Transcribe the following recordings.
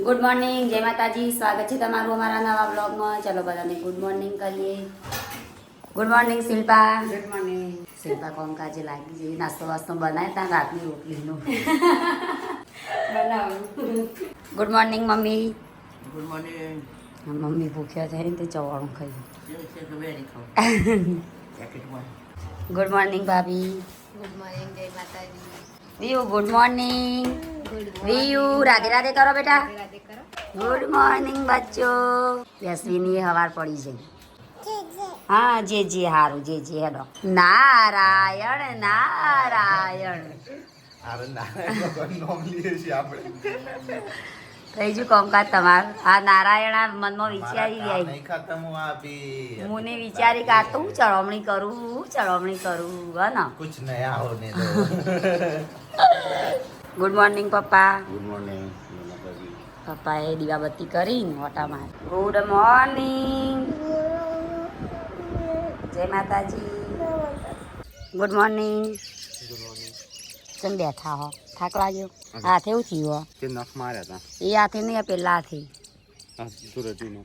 Good morning, જય માતાજી. સ્વાગત છે તમારું અમારા નવા બ્લોગમાં. ચલો બધાને ગુડ મોર્નિંગ કરીએ. Good morning Shilpa. Good morning. Shilpa કોમકાજે લાગી જઈ. નાસ્તો વાસ્તો બનાય ત્યાં રાતની રોટલીનું બનાવું. Good morning mummy. Good morning. મમ્મી ભૂખ્યા છે ને તે ચવાણું ખાઈ. ગુડ મોર્નિંગ ભાભી. ગુડ મોર્નિંગ, જય માતાજી. Viyu good morning. વિયુ રાધે રાધે કરો બેટા. રાધે કરો. Good morning બચ્ચો. યશવીની હવાર પડી છે. હા જે હારું જે હેડો. નારાયણ નારાયણ થઈ ગયું કામકાજ તમારું. આ નારાયણ આ મનમાં વિચારી જાય. મુને વિચારી કે આ તો હું ચળવણી કરું હા ને. कुछ नया होने दो. ગુડ મોર્નિંગ પપ્પા. Good morning. પપ્પાએ દીવાબત્તી કરીને ઓટા માર. Good morning. જય માતાજી. Good morning. ચમ બેઠા હો થાક લાગ્યો. હાથે એવું થયું હો. કે નખ માર્યા હતા. એ હાથે નહીં આ પેલા હાથે. આ સુરતીનો.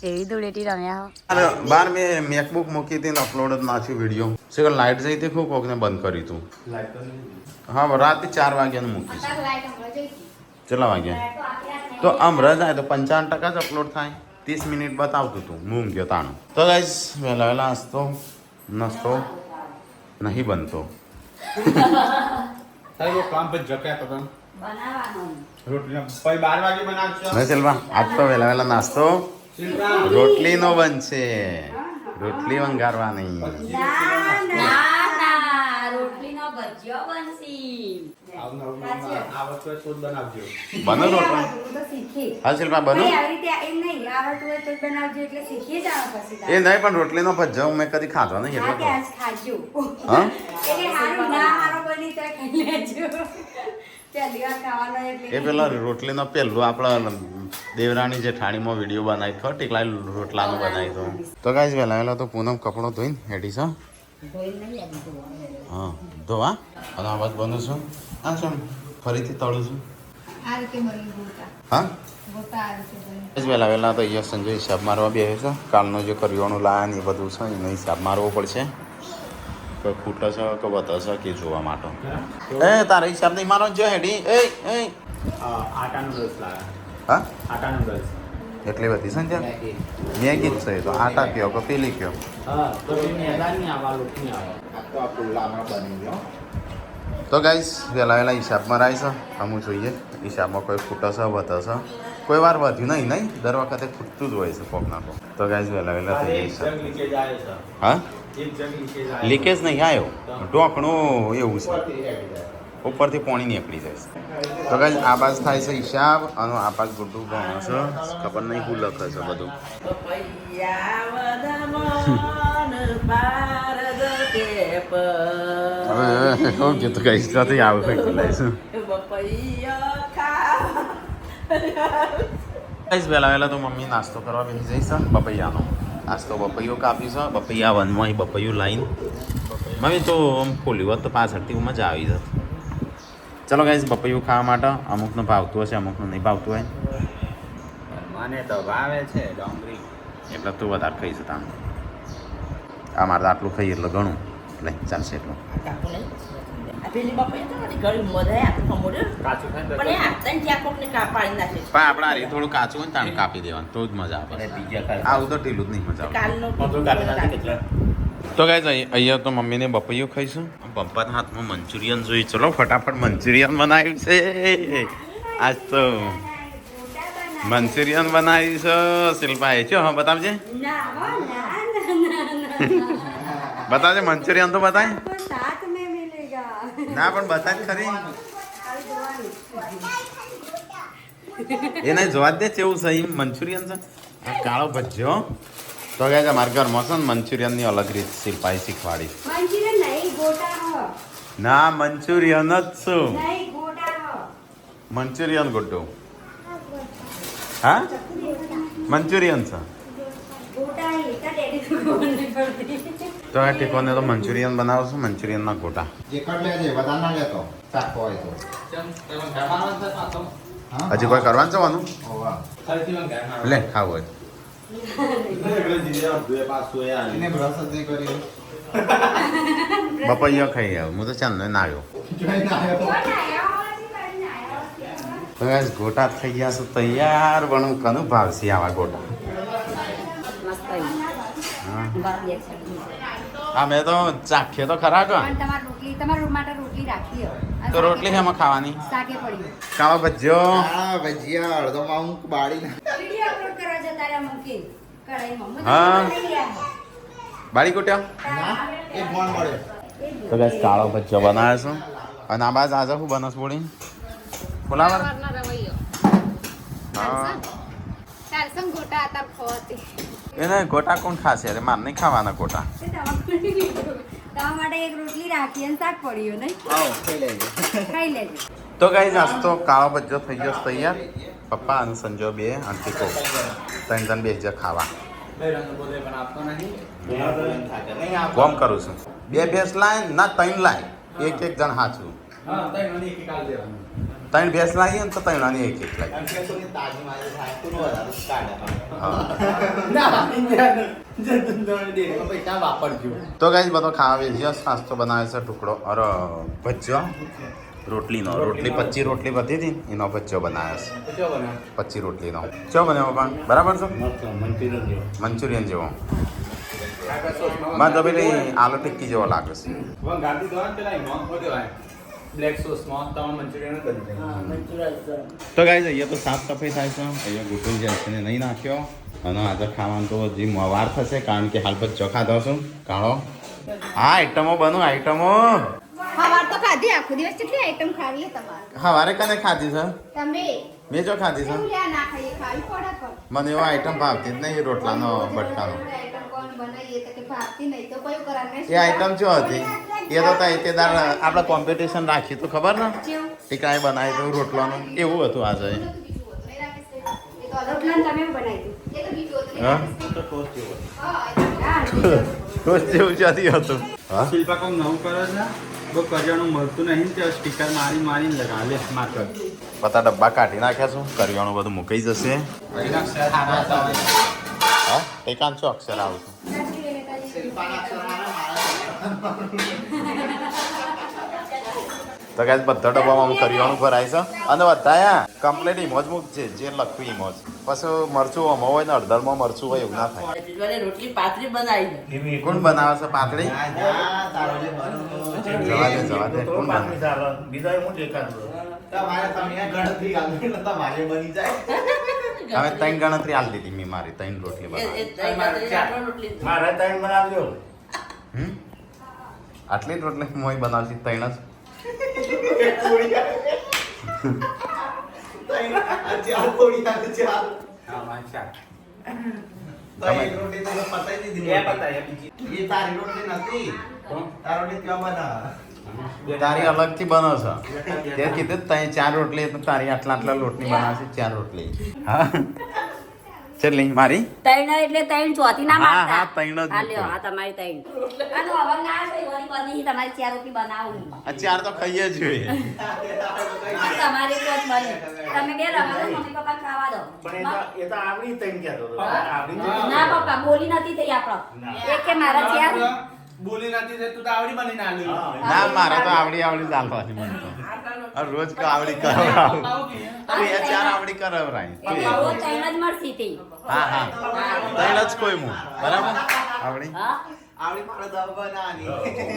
એવી ધૂળેટી રમ્યા હો. અરે બાર મેં મેકબુક મૂકી હતી ને અપલોડ જ નાખ્યું વિડીયો. સિકલ લાઇટ જઈ હતી ખૂબ કોકને બંધ કરી તું. હા રાતે 4 વાગ્યાનું મૂકી છે. કેટલા વાગ્યા તો આમ રજા તો 55% જ અપલોડ થાય. 30 મિનિટ બતાવતું હતું મૂંગ ગયો તાણું. તો ગાઈસ વહેલા વહેલા નાસ્તો નહીં બનતો. તારે वो काम पे जक्या तो तुम બનાવવાનો रोटी भाई 12 वागे बनावছো. નહીં ચલવા આજ તો વહેલા વહેલા નાસ્તો રોટલીનો બનશે. રોટલી વંગારવાની. ના રોટલીનો ભજીયો બનશી. આવતો તો બનાવજો. બનો રોટલી. હું તો શીખી. હા શિલ્પા બનો. નહીં, આવી રીતે એમ નહીં. આવડતું હોય તો જ બનાવજો એટલે શીખી જ આવે પછી એ નહીં પણ રોટલીનો ભજીયો મેં કદી ખાધો નહીં હા, એટલે કે કહું. આજ ખાજો. હા એટલે હારું ના હારો બની તો ખાઈ લેજો. પહેલી વાર ખાવાનો એટલે એ પેલા રોટલીનો પેલું આપણા દેવરાણી જેઠાણીમાં વિડીયો બનાવી હતો ટીકલા રોટલાનો બનાવી તો. તો ગાઈસ વહેલા વહેલા તો પૂનમ કપડો ધોઈને હેડી છે. હા ધોવા અને આ વાત બનું છું. આ છે ફરીથી તળું છું. આ રીતે બની ગોટા. હા ગોટા આ રીતે બની. બસ વહેલા વહેલા તો અહીંયા સંજય હિસાબ મારવા બેસે છે. કાલનો જે કરિયાણું લાયા ને એ બધું છે એનો હિસાબ મારવો પડશે. કોઈ ખૂટે છે કે વધે છે કે જોવા માટે. એ તારા હિસાબ નહીં મારો જો હેડી એ આટા નૂડલ્સ લાયા. હા આટા નૂડલ્સ. એટલી બધી સંજય મેગી જ છે તો આટા કયો કે પેલી કયો. હા તો મેદાન ની આવા લોટ ની આવા. આ તો આ પુલ્લામાં બની ગયો. તો ગાઈસ વહેલા વહેલા હિસાબમાં રાય છે અમુક જોઈએ હિસાબમાં કોઈ ખૂટે છે વધે છે. કોઈ વાર વધ્યું નહીં દર વખતે ખૂટતું જ હોય છે કોક ના કોક. તો ગાઈસ વહેલા વહેલા થઈ એક જાય જગ લીકેજ આવે છે. હા એક જગ લીકેજ આવે. લીકેજ નહીં આવ્યો ઢોકણું એવું છે ઉપરથી હેડી જાય. ઉપરથી પાણી નીકળી જાય છે. તો ગાઈસ આ બાજુ થાય છે હિસાબ અને આ બાજુ ગુડ્ડું ભણે છે. ખબર નહીં શું લખે છે બધું. હવે શું કીધું ગાઈસ નથી આવે કંઈક લાવીશું. ગાઈસ વહેલા વહેલા તો મમ્મી નાસ્તો કરવા બેસી જઈશ બપૈયાનો. નાસ્તો બપૈયો કાપી છે બપૈયા વનમાં બપૈયું લાઈન મમ્મી તો આમ ખોલ્યું હોત તો પાછળથી મજા આવી જત. ચલો ગાઈસ બપૈયું ખાવા માટે અમુકને ભાવતું હશે અમુકને નહીં ભાવતું હોય મને તો ભાવે છે ડોંગરી. એટલે તું વધારે ખાઈ છે તાણ. આ મારે તો આટલું ખાઈ એટલે ઘણું એટલે ચાલશે એટલું. પેલી બાપા તો મને ઘણી મજા આખું ખમોડ્યો કાચું ખાઈ પણ એ હાથને ત્યાં કોકને પાડી નાખે પણ આપણે આ થોડું કાચું હોય ને તાણ કાપી દેવાનું તો જ મજા આવે. આવું તો ઢીલું જ નહીં મજા આવે. કાલનો તો ગાઈસ અહીંયા તો મમ્મીને બપૈયું ખાઈશું. પપ્પાના હાથમાં મંચુરિયન જોઈ. ચલો ફટાફટ મંચુરિયન બનાવ્યું છે આજ તો. મંચુરિયન બનાવ્યું છે શિલ્પાએ છો હા બતાવજે બતાવજે મંચુરિયન તો બતાય. તો સાથ में मिलेगा. ના પણ બતાજ ખરી એને જોવા જ દે કેવું છે એમ મંચુરિયન છે. આ કાળો ભજ્યો તો ગાઈસ અમારા ઘરમાં છે ને મંચુરિયનની અલગ રીત શિલ્પાએ શીખવાડી. મંચુરિયન નહીં ગોટા હો. ના મંચુરિયન જ છું. નહીં ગોટા હો. મંચુરિયન ગુડ્ડુ હા મંચુરિયન છે. ગોટા હે કા ડેડી को नहीं पड़ती. તો આ ટીકોને તો મંચુરિયન બનાવશું, મંચુરિયનના ગોટા. એકડ લેજે વધારે ના લેતો ચાખો હોય તો હજી કોઈ કરવાનું જવાનું ઓવા લે ખાવું હોય એને બ્રશ જ નહીં કરી બપૈયો ખાઈ આવ્યો હું તો ચાલ ના આવ્યો. જોઈને આવ્યો તો guys, ગોટા થઈ ગયા છે તૈયાર. પણ કનું ભાવશે આવા ગોટા? મસ્ત હા બરાબર છે. આ મેં તો ચાખ્યો તો ખરા કો. પણ તમારા રૂમ માટે રોટલી રાખી હો. તો રોટલી એમાં ખાવાની શાકે પડી કાળો ભજીયો. હા ભજીયા અડધો માં હું બાળી ના વિડિયો અપલોડ કરવા જતા રહ્યા મૂકી કઢાઈમાં હા. બાળી ગોટ્યો ના એક મોણ મળે તો guys, કાળો ભજીયો બનાવે છે. અને આ બાજ આજે શું બનસ બોલી ફુલાવર. હા એને ગોટા કોણ ખાશે? અરે માર નહીં ખાવાના ગોટા. તમારા માટે એક રોટલી રાખી અને શાક પડ્યું નહીં આવો ખાઈ લેજે ખાઈ લેજો. તો guys, આજ તો કાળો ભજીયો થઈ ગયો છે તૈયાર. પપ્પા અને સંજો બે અને ટીકો ત્રણ બેસજે ખાવા. કોમ કરું છું. બે ભેંસ લાય ના ત્રણ લાય, એક એક જણ હાચું. ત્રણ ભેંસ લાવીએ ને તો ત્રણાની એક એક લાય. તાજી મારી થાય તું વધારે કાઢે પૈસા વાપરજો તો guys, બધો ખાવા બેસ્યો. નાસ્તો બનાવે છે ટુકડો અરે ભજીયો રોટલીનો. રોટલી 25 રોટલી વધી હતી એનો ભજીયો બનાવે છે 25 રોટલીનો. ચો બન્યો પણ બરાબર છે મંચુરિયન જેવો. મને તો પેલી આલુ ટિક્કી જેવો લાગે છે. તો ગાઈઝ, અહીંયા તો સાફ સફાઈ થાય છે. અહીંયા ગુટુલ જેન્સને નહીં નાખ્યો. અને આજે ખાવાનું તો હજી વાર થશે કારણ કે હાલ ભજીયો ખાધો છું કાળો. હા, આઈટમો બનો આઈટમો. સવાર તો ખાધી આખો દિવસ કેટલી આઈટમ ખાવી તમારે સવારે કને ખાધી છે? તમે મેં જો ખાધી છે. એવું લ્યા ના ખાઈએ ખાવી પડે પણ મને એવો આઈટમ ભાવતી જ નહીં રોટલાનો બટકાનો. આઈટમ કોણ બનાવીએ તો કે ભાવતી નહીં તો કયું કરવાનું એ આઈટમ શું હતી? એ તો તે દાર આપણે કોમ્પિટિશન રાખી તો ખબર ને ટીકાએ બનાવી તો રોટલાનું એવું હતું આજે. રોટલા તમે બનાવી હા, ટોસ્ટ જેવું જ્યાંથી હતું. હા, શિલ્પા કોમ નવું કરે છે બહુ કરિયાણું મળતું નહીં ને ત્યાં સ્ટીકર મારીને લગાવે માર્કર બધા ડબ્બા કાઢી નાખ્યા છું. કરિયાણું બધું મુકાઈ જશે. હા, એકાંત શું અક્ષર આવું છું. તો guys, બધા ડબ્બામાં કરિયાણું ભરાય છે. અને બધા કમ્પ્લીટ ઇમોજ મૂકજે જે લખ્યું ઇમોજ. પછી મરચું આમાં હોય ને અડધરમાં મરચું હોય એવું ના થાય. રોટલી પાતળી બનાવી કોણ બનાવે છે પાતળી? જવા દે જવા દે. કોણ બનાવે? તમારે બની જાય હવે 3 ગણતરી આલી દીધી મેં મારી 3 રોટલી બનાવી. આટલી જ રોટલી મોય બનાવશી 3 જ. તારી અલગથી બનો છે. તે કીધું તઈ 4 રોટલી તો તારી આટલા લોટની બનાવશે 4 રોટલી. હા, કેટલી મારી? ત્રણ એટલે ત્રણ ચોથી ના હા, મારતા. હા, ત્રણ જ હા, લ્યો, આ તમારી ત્રણ. આનો હવે ના હોય, વળી બની તમારી 4 રોટલી બનાવું. આ 4 તો ખાઈએ જ જોઈએ. આ તમારી તો જ બની. તમે બે રમો છો, મમ્મી પપ્પા ખાવા દો. ના પપ્પા, બોલી નથી થઈ આપણો. એક કે મારા 4 બોલી નથી તે તું તો આવડી બનીને આલી ના, મારે તો આવડી ચાલવાની મને તો. આ રોજ કો આવડી કરાવરાવું. અરે એ 4 આવડી કરાવરાય. એટલે રોજ ત્રણ જ મળતી હતી. હા હા, ત્રણ જ કોઈ હું બરાબર આવડી. હા? આવડી મારો દવા બનાવવાની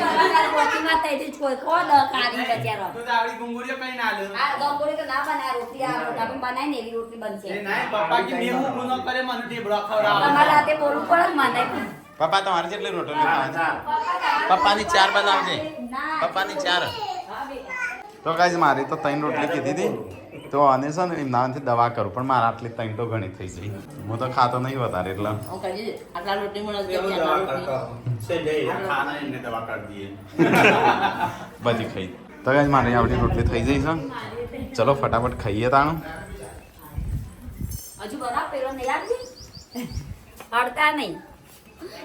તમારા પોતીમાં ત્યાંથી જ કોઈ ખો દ કાઢી બચારો. તું તો આવડી ગુંગુરીઓ કઈ ના આલ્યો આ ગંગોળી તો ના બનાય, રોટલી આ રોટલા પણ બનાય ને એવી રોટલી બનશે. એ ના પપ્પા કે મેં હું ગુનો કરે મને ઢેબરો ખવડાવ તમારે હાથે બોલવું પડે ને મને. પપ્પા તમારે કેટલી રોટલી ખાવાની? પપ્પાની 4 બનાવજે. પપ્પાની 4. તો ગાઈઝ, મારી તો 3 રોટલી કીધી હતી. તો આને છે ને એમનાથી દવા કરું પણ મારા આટલી 3 તો ઘણી થઈ ગઈ. હું તો ખાતો નહીં વધારે એટલે હું કહી આટલા રોટલી મળે બધી ખાઈ. તો ગાઈઝ, મારી આવડી રોટલી થઈ જઈ છે. ચલો ફટાફટ ખાઈએ તાણું. હજુ બનાવ પેલો નહીં આવતી? અડતા નહીં.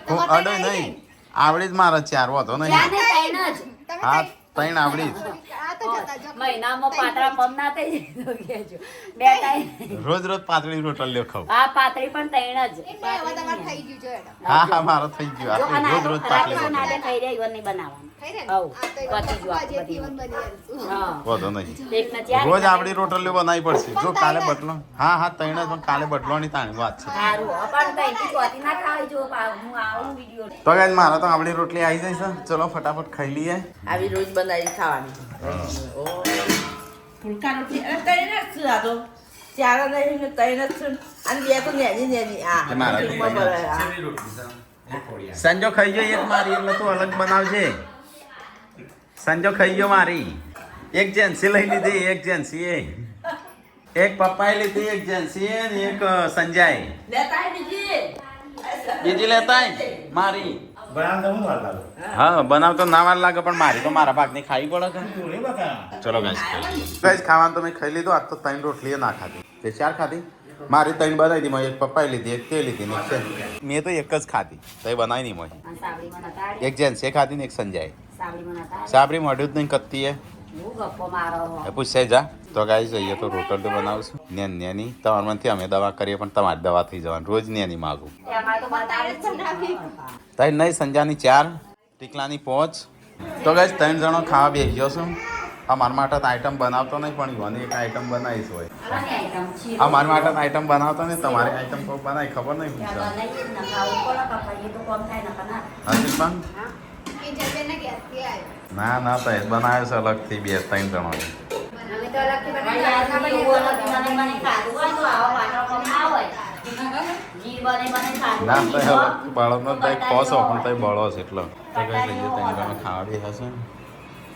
હું અડો નહીં. આવડી જ મારે 4 હોતો નહીં ત્યાં ને ત્રણ જ. હા 3 આવડી જ. મહિનામાં પાતળા પગ ના થઈ જાય તો કહેજો. 2 ટાઈમ રોજ રોજ પાતળી રોટલીઓ ખાવ હા પાતળી પણ ત્રણ જ. હા હા મારો થઈ ગયો જો આ અને રોજ રોજ પાતળી રાત્રે રોટલી નાડે ખાઈ રહ્યા ઈવન નહીં બનાવવાનું. હઉ, પતી ગયું આપણું બધું. હા. વધો નહીં એક ને 4 રોજ આપડી રોટલીઓ બનાવી પડશે જો કાલે બદલો હા હા 3 જ પણ કાલે બદલવાની તાણી વાત છે સારું પણ ત્યાંથી ચોથી ના ખાવી જો હું આવું વિડીયો તો ગાઈસ મારે તો આપડી રોટલી આવી જાય છે ચલો ફટાફટ ખાઈ લઈએ આવી રોજ બનાવી ખાવાની ફૂલકા રોટલી અને તૈન જ છે આ તો 4 નહીં ને તૈન જ છે અને 2 તો નેની આ એ મારા ફૂલમાં ભરાય, આ. શેની રોટલી છે? એ થોડી આ. સંજો ખાઈ ગયો એક મારી એટલે તું અલગ બનાવજે સંજો ખાઈ ગયો મારી એક જેન્સી લઈ લીધી એક જેન્સી એક પપ્પાએ લીધી એક જેન્સી ને એક સંજય લેતા આય બીજી. બીજી લેતા આય મારી બનાવ તો હું વાર લાગે હા બનાવતો ના વાર લાગે પણ મારી તો મારા ભાગની ખાવી પડે કે થોડી બકા ચલો ગાઈસ ખાવાનું તો મેં ખાઈ લીધું આજ તો 3 રોટલીઓ ના ખાધી તે 4 ખાધી મારી 3 બનાવી દી મેં એક પપ્પાએ લીધી એક તે લીધી ને એક છે મેં તો એક જ ખાધી તો બનાવી નહીં મોહી સાબડીમાં નતા એક જેન્સે ખાધી ને એક સંજય સાબડીમાં નતા સાબરી મોઢું જ નહીં કત્તી હે હું ગપ્પો મારો એ પૂછાય જા તો ગાઈસ જઈએ તો રોટલ તો બનાવશું નેની તમારા મનથી અમે દવા કરીએ પણ તમારી દવા થઈ જવાની રોજ નેની માગું અમારે તો બતાવે જ છે ને. તઈ નહીં સંજાની 4 ટીકલાની 5 તો ગાઈસ 3 જણો ખાવા બેસી ગયો છું અમારા માટે તો આઈટમ બનાવતો નહીં પણ યુવાની એક આઈટમ બનાવીશ હોય આની આઈટમ છે. અમારા માટે આઈટમ બનાવતો નહીં તમારી આઈટમ કોઈ બનાવી ખબર નહીં શું છે બનાવીએ જ ને ખાવું પડે કપાઈએ તો કોમ થાય ને પણ હજી પણ ના ના તો એ જ બનાવે છે અલગથી 2-3 જણો અમે તો અલગથી બનાવીએ. અલગથી મને ખાધું હોય તો આવા પાટો કોમ ના હોય. ઘી બને ખાધું ના તો હોય. અલગ બાળકનો તો ખોસો પણ તો બળો છે એટલો તો કઈ લઈએ 3 જણો ખાવા બે હશે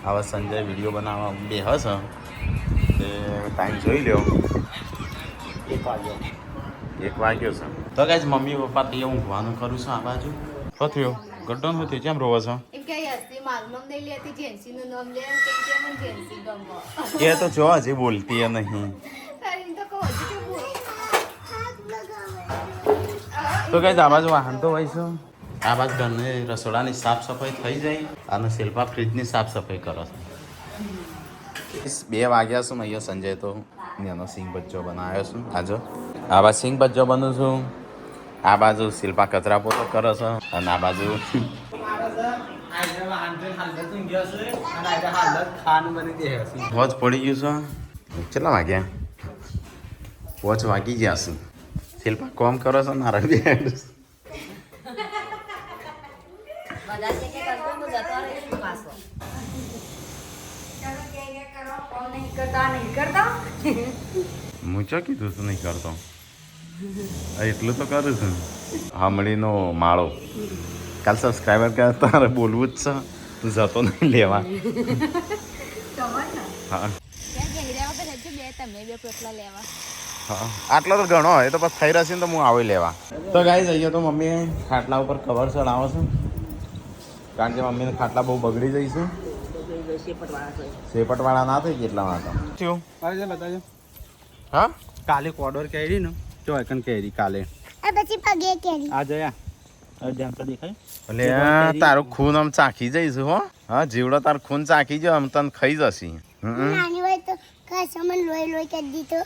આવા સંજય વિડીયો બનાવવા બે હશે તે ટાઈમ જોઈ લ્યો 1 વાગ્યો છે તો કઈ મમ્મી પપ્પા તે ઊંઘવાનું કરું છું આ બાજુ શું થયું ગड्ढો શું થયું કેમ રોવો છો એ તો જો હજી બોલતી એ નહીં તો કઈ આ બાજુ વાહન તો હોય છે આ બાજુ ઘરની રસોડાની સાફ સફાઈ થઈ જાય અને શિલ્પા ફ્રીજની સાફ સફાઈ કરો છે 2 વાગ્યા છું અહીંયા સંજય તો એનો સિંગ ભજ્જો બનાવ્યો છું આજો આ બાજુ સિંગ ભજ્જો બનું છું આ બાજુ શિલ્પા કચરા પોતો કરે છે અને આ બાજુ વોચ પડી ગયું છે કેટલા વાગ્યા 5 વાગી ગયા છે શિલ્પા કોમ કરો છો નારા બેડ બધા છે કે કરતો તો જતો રહે પાછો. નહીં કરતા હું ચો કીધું તું નહીં કરતો એટલું તો કરું છું હમણીનો માળો કાલ સબસ્ક્રાઈબર કે તારે બોલવું જ છે તું જતો નહીં લેવા હા હા આટલો તો ઘણો હોય તો પછી થઈ રહેશે ને તો હું આવી લેવા તો ગાઈ જઈએ તો મમ્મી ખાટલા ઉપર કવર ચડાવો છું કારણ કે મમ્મીને ખાટલા બહુ બગડી જઈશું સેપટવાળા ના થઈ કેટલા માટે થયું અરે બતાજો હા કાલે કોડોર કેરી ને જો એકન કેરી કાલે પછી પગે કેરી આ જયા અડધામ તો દેખાય એટલે તારું ખૂન આમ ચાખી જઈશું હો હા જીવડો તારું ખૂન ચાખી જાય આમ તને ખાઈ જશે નાની હોય તો કસમન લોહી લોહી કરી દીધો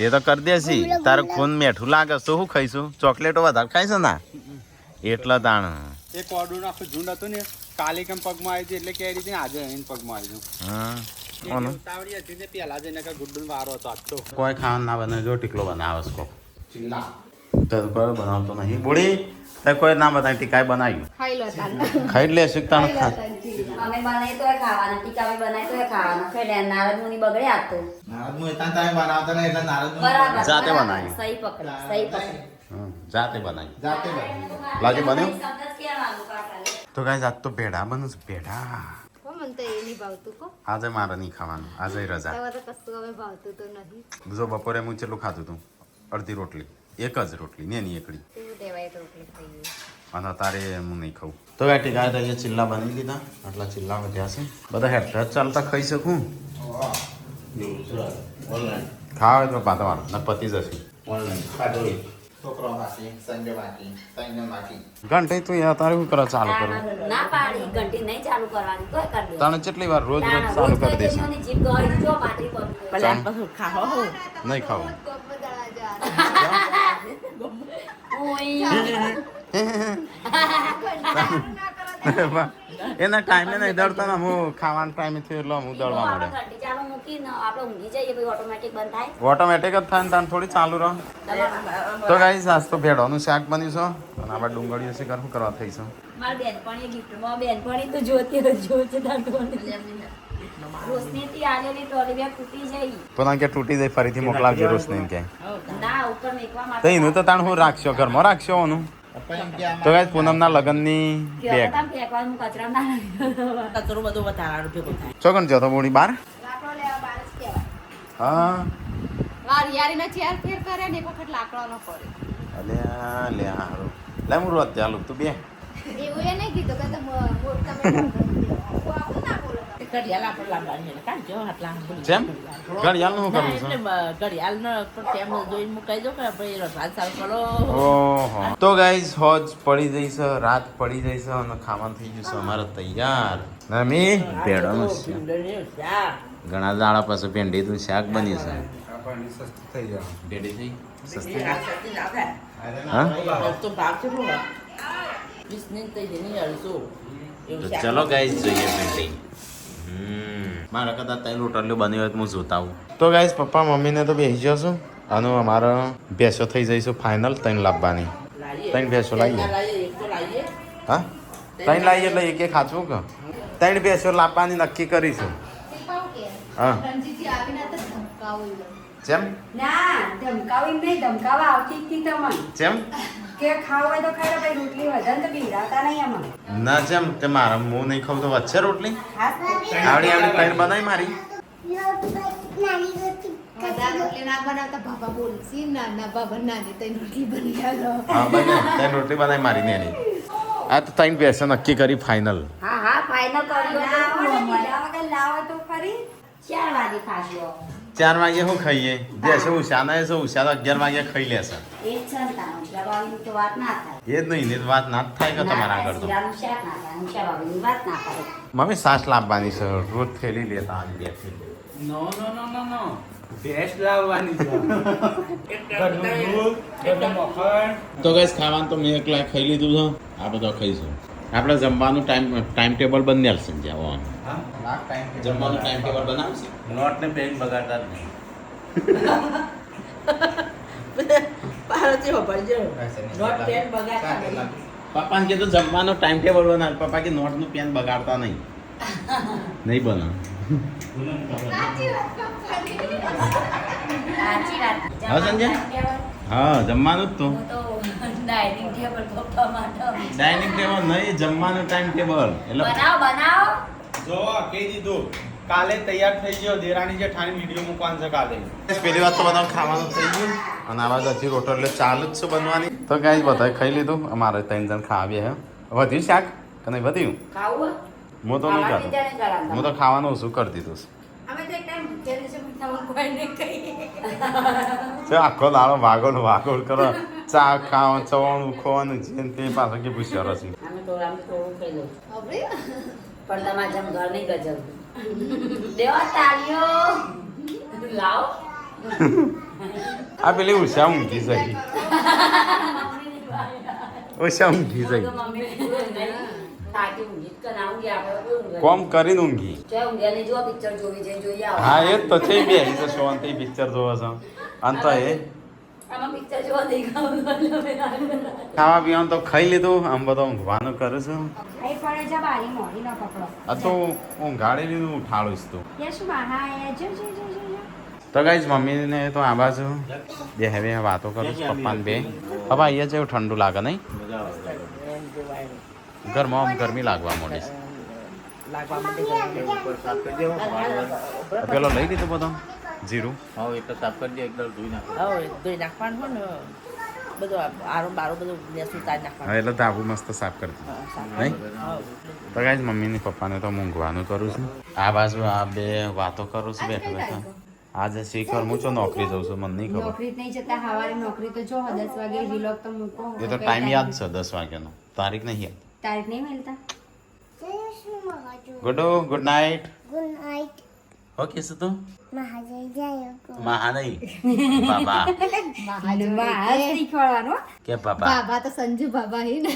એ તો કરી દેસી તારું ખૂન મેઠું લાગે તો શું ખાઈશું ચોકલેટો વધારે ખાઈશું ના એટલા તાણ એ કોડોર આખું ઝુંડ હતું ને કાલે કેમ પગમાં આવી હતી એટલે કેરી હતી ને આજે એને પગમાં આવી હા ગયું ઉતાવળી હતી ને પેલા જઈને કે ગુડ્ડુન વારો હતો આજ તો કોઈ ખાવાનું ના બને જો ટીકલો બનાવે કો તો કોઈ બનાવતો નહીં બોડી તો કોઈ ના બતાવી ટીકાય બનાવ્યું ખાઈ લે શીખતા અમે બનાવી તો ખાવાના ટીકા બી બનાવી તો ખાવાના ખાઈ નારદ મુનિ બગડે આપતો નારદનું એટલા ટાઈમ બનાવતા નહીં એટલે નારદનું બરાબર જાતે બનાવી. સહી પકડી જાતે બનાવી જાતે બનાવી. લાગે બન્યું શબ્દ જ કહેવાનું કાકાને. તો ગાય જાત તો ભેડા બને છે ભેડા આજે મારે નહીં ખાવાનું આજે રજા જો બપોરે હું ચેટલું ખાધું હતું અડધી રોટલી એક જ રોટલી ને ની એકડી અને તારે હું નહીં ખાઉં તો ગાય ગાય તો અહીંયા ચિલ્લા બની લીધા આટલા ચિલ્લા વધ્યા છે બધા હેઠ ચાલતા ખાઈ શકું ખાવા તો પાતા મારો ને પતી જશે છોકરો બાકી સંજય બાકી તૈને બાકી ઘંટી તું યાર તારે શું કરવા ચાલુ કરું ના પાડી ઘંટી નહીં ચાલુ કરવાની તોય કરી દે તને કેટલી વાર રોજ રોજ ચાલુ કરી દઈશ જીભ ગળી જો પાટરી પર પેલા પછી ખાવો હું નહીં ખાવું એના ટાઈમે નહીં દળતો ને હું ખાવાના ટાઈમે થયો એટલે હું દળવા મળે ઘંટી ચાલુ મૂકીને આપણે ઊંઘી જઈએ પછી ઓટોમેટિક બંધ થાય ઓટોમેટિક જ થાય ને તાને થોડી ચાલુ રહો તો ગાઈસ આજ તો ભેળોનું શાક બન્યું છે અને આપણે ડુંગળીઓ શિકાર શું કરવા થઈ છે મારી બેનપણી ગિફ્ટમાં બેનપણી તો જોતી જોશે રોશનીથી આલેલી ટ્રોલી બેગ તૂટી જઈ તો ના કે તૂટી જાય ફરીથી મોકલાવજો રોશની ક્યાંય ના ઉપર મેકવા તો માટે એનું તો તાણ હું રાખશો ઘરમાં રાખશો એનું તો ગાઈસ પૂનમના લગ્નની બેગ ફેંકવાનું કચરા ના લાગ્યો કચરો બધો વધારાનો ભેગો થાય ચોકન જતો બોડી બાર લાકડો લેવા બાર જ કહેવાય હા વારિયારીના ચેર ફેર કરે ને એક વખત લાકડો ન પડે અલ્યા લે હારું લે હું રોજ ચાલુ તું બે એવું એ નહીં કીધું કે તમે ના બોલો ઘડિયાળ આપણે લાવવાની એટલે કાઢજો આટલા જેમ ઘડિયાળનું શું કરવું છે ઘડિયાળ નો ટાઈમ જોઈને મુકાઈ દો કે ભાઈ રસાદ ચાલુ કરો ઓહો તો ગાઈસ હોજ પડી જઈ છે રાત પડી જઈ છે અને ખાવાનું થઈ ગયું છે અમારે તૈયાર મમ્મી ભેળોનું શાક ઘણા દાડા પછી ભેંડીનું શાક બન્યું છે ભેંડી થઈ સસ્તી હા તો ભાવ છે શું 20 ની થઈ જઈને 250 તો ચલો ગાઈસ જોઈએ ભેંડી મારા કદાચ ત્રણ રોટલીઓ બની હોય તો હું જોતા આવું તો ગાઈસ પપ્પા મમ્મીને તો બેસી જશું અને અમારે ભેંસો થઈ જઈશું ફાઇનલ ત્રણ લાવવાની ત્રણ ભેંસો લાવીએ હા ત્રણ લાવીએ એટલે એક ખાચવું કે ત્રણ ભેંસો લાવવાની નક્કી કરીશું હા રણજીતજી આવીને તો ધમકાવું જેમ ના ધમકાવી નહીં ધમકાવા આવતી જ હતી તમને જેમ કે ખાવું હોય તો ખાઈ લો ભાઈ રોટલી વધારે તો પીવડાવતા નહીં આમાં ના જેમ તે મારા હું નહીં ખાઉં તો વચ્ચે રોટલી ખાસ આવડી આવડી ત્રણ બનાવી મારી બધા રોટલી ના બનાવતા બાબા બોલશી નાના બાબા નાની તઈ રોટલી બની આલો હા બને ત્રણ રોટલી બનાવી મારી નેની આ તો ત્રણ ભેંસો નક્કી કરી ફાઇનલ હા હા ફાઇનલ કર્યો લાવો તો ખરી 4 વાગે ખાજો 4 વાગે શું ખાઈએ ભેંસો ઉષાના છે ઉષા તો 11 વાગે ખાઈ લેશે એ જ છે ને તાનું જવાની તો વાત ના થાય એ જ નહીં ને વાત ના જ થાય કે તમારા આગળ તો શીરાનું શાક ના થાય ઊંચા બાબુની વાત ના કરે મમ્મી સાસ લાવવાની છે રોજ થેલી લેતા આવી બે થેલી નો નો નો નો નો ભેંસ લાવવાની છે ઘરનું દૂધ ઘરનું મખણ તો ગઈસ ખાવાનું તો મેં એકલા ખાઈ લીધું છે આ બધો ખાઈશું આપણે જમવાનું ટાઈમ ટેબલ બની સમજ્યા જમવાનું ટાઈમ ટેબલ બનાવશે નોટ ને પેન બગાડતા જ નહીં પારતી હો પડજો નોટ પેન બગાડતા પપ્પાને કીધું જમવાનું ટાઈમ ટેબલ બનાવ પપ્પા કે નોટનું પેન બગાડતા નહીં નહીં બનાવ સાચી વાત હા, સંજય? હા જમવાનું જ તો હું તો ડાઇનિંગ ટેબલ પપ્પા માટે ડાઇનિંગ ટેબલ નહીં જમવાનું ટાઈમ ટેબલ એટલે બનાવો જો કહી દીધું કાલે તૈયાર થઈ ગયો દેરાણી જેઠાણી વિડીયો મૂકવાનું છે કાલે પેલી વાત તો બધા ખાવાનું થઈ ગયું અને આવા હજી રોટલી ચાલુ જ છે બનવાની તો ગાઈસ બધા ખાઈ લીધું અમારે 3 જણ ખાવ્યા હે વધ્યું શાક કે નહીં વધ્યું ખાવું હું તો નહીં કરું હું તો ખાવાનું ઓછું કરી દીધું અમે તો એક ટાઈમ જેને છે તમને કોઈ નહીં કહી છે આખો દાડો વાગોળ વાગોળ કરો ચા ખાવાનું ચવાણું ખોવાનું છે તે પાછળ કે પૂછ્યા રસી અમે થોડું ખાઈ લઉં હવે પણ તમારે જેમ ઘર નહીં ગજબ દેવા તાળીઓ લાવ આ પેલી ઉષા ઊંઘી જઈ ઉષા ઊંઘી જઈ કોમ કરીને ઊંઘી હા એ જ તો છે બે તો શાંતિ પિક્ચર જોવો છો અંત એ ખાવા પીવાનું તો ખાઈ લીધું આમ બધો ઊંઘવાનું કરું છું આઈ પડે છે બારી મોડી ન પકડો આ તો ઊંઘાડી લીધું ઉઠાડું છું યશ મહા જો તો ગાઈઝ મમ્મીને તો આ બાજુ બે હવે વાતો કરું છું પપ્પાને બે પપ્પા અહીંયા જેવું ઠંડુ લાગે નહીં ઘરમાં આમ ગરમી લાગવા માંડી છે લાગવા માટે પેલો લઈ લીધો બધો જીરું હા એટલે સાફ કરી દે એકદમ ધોઈ નાખો હવે ધોઈ નાખવાનું હોય ને બધું આરો બારો બધું લેસું તાજ હા નાખવાનું એટલે ધાબુ મસ્ત સાફ કરી દીધું નહીં તો ગાઈઝ મમ્મીની પપ્પાને તો ઊંઘવાનું કરું છું આ બાજુ આ બે વાતો કરું છું બેઠા બેઠા આજે શિખર હું છો નોકરી જઉં છું મને નહીં ખબર નોકરી જ નહીં જતા સવારે નોકરી તો જો 10 વાગે વિલોગ તો મૂકો એ તો ટાઈમ યાદ છે 10 વાગ્યાનો તારીખ નહીં યાદ તારીખ નહીં મળતા good night Good night. Okay શું તું Mahajay Jayo. મહા નહીં બાબા શીખવાડવાનું કે બાબા બાબા તો સંજુ બાબા હે ને